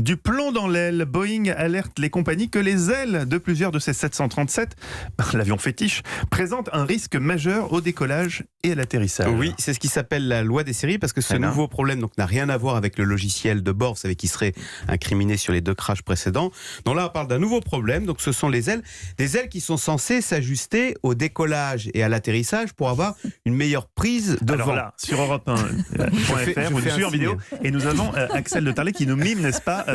Du plomb dans l'aile, Boeing alerte les compagnies que les ailes de plusieurs de ces 737, l'avion fétiche, présentent un risque majeur au décollage et à l'atterrissage. Oui, c'est ce qui s'appelle la loi des séries, parce que ce nouveau problème n'a rien à voir avec le logiciel de bord, vous savez, qui serait incriminé sur les 2 crashs précédents. Donc là, on parle d'un nouveau problème, donc ce sont les ailes, des ailes qui sont censées s'ajuster au décollage et à l'atterrissage pour avoir une meilleure prise de Alors vent. là, sur Europe1.fr, vous nous suivez en vidéo, et nous avons Axel de Tarlet qui nous mime, n'est-ce pas,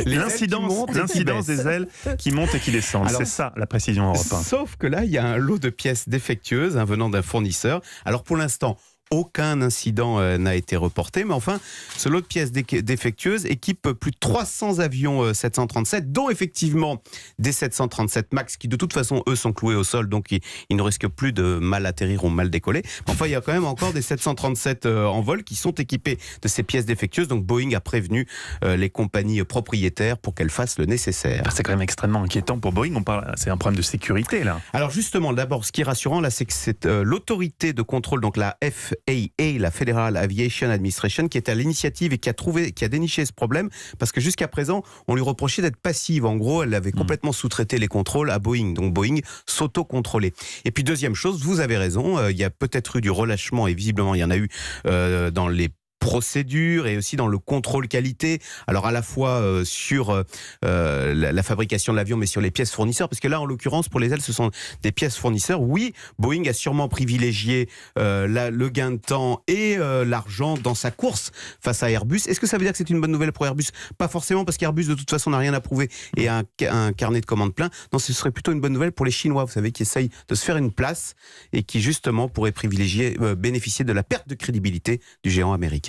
l'incidence des ailes qui montent et qui descendent. C'est ça la précision Europe 1. Sauf que là, il y a un lot de pièces défectueuses venant d'un fournisseur. Alors pour l'instant, aucun incident n'a été reporté, mais enfin, ce lot de pièces défectueuses équipe plus de 300 avions 737, dont effectivement des 737 MAX, qui de toute façon, eux, sont cloués au sol, donc ils ne risquent plus de mal atterrir ou mal décoller. Mais enfin, il y a quand même encore des 737 en vol qui sont équipés de ces pièces défectueuses, donc Boeing a prévenu les compagnies propriétaires pour qu'elles fassent le nécessaire. C'est quand même extrêmement inquiétant pour Boeing, c'est un problème de sécurité, là. Alors justement, d'abord, ce qui est rassurant, là, c'est que c'est l'autorité de contrôle, donc la FAA, la Federal Aviation Administration, qui est à l'initiative et qui a déniché ce problème, parce que jusqu'à présent, on lui reprochait d'être passive. En gros, elle avait complètement sous-traité les contrôles à Boeing. Donc Boeing s'auto-contrôlait. Et puis deuxième chose, vous avez raison, il y a peut-être eu du relâchement, et visiblement il y en a eu dans les procédures et aussi dans le contrôle qualité, alors à la fois sur la fabrication de l'avion, mais sur les pièces fournisseurs, parce que là en l'occurrence pour les ailes ce sont des pièces fournisseurs. Oui, Boeing a sûrement privilégié le gain de temps et l'argent dans sa course face à Airbus. Est-ce que ça veut dire que c'est une bonne nouvelle pour Airbus? Pas forcément, parce qu'Airbus de toute façon n'a rien à prouver et a un carnet de commandes plein. Non, ce serait plutôt une bonne nouvelle pour les Chinois, vous savez, qui essayent de se faire une place et qui justement pourraient bénéficier de la perte de crédibilité du géant américain.